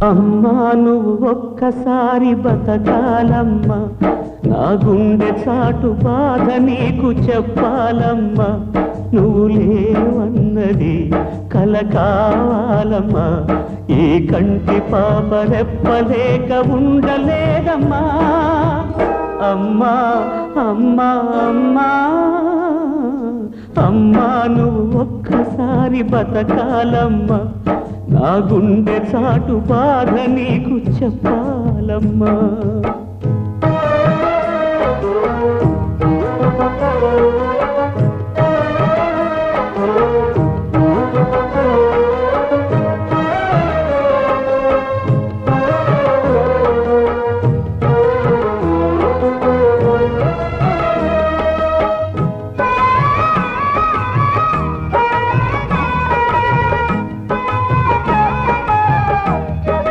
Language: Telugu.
అమ్మా నువ్వు ఒక్కసారి బతకాలమ్మా, నా గుండె చాటు బాధ నీకు చెప్పాలమ్మా. నువ్వు లేవన్నది కల కావాలమ్మా, ఈ కంటి పాప రెప్పలేక ఉండలేదమ్మా. అమ్మా అమ్మా అమ్మా అమ్మా నువ్వు ఒక్కసారి బతకాలమ్మా, నా గుండె చాటు బాధ నీకు చెప్పాలమ్మా.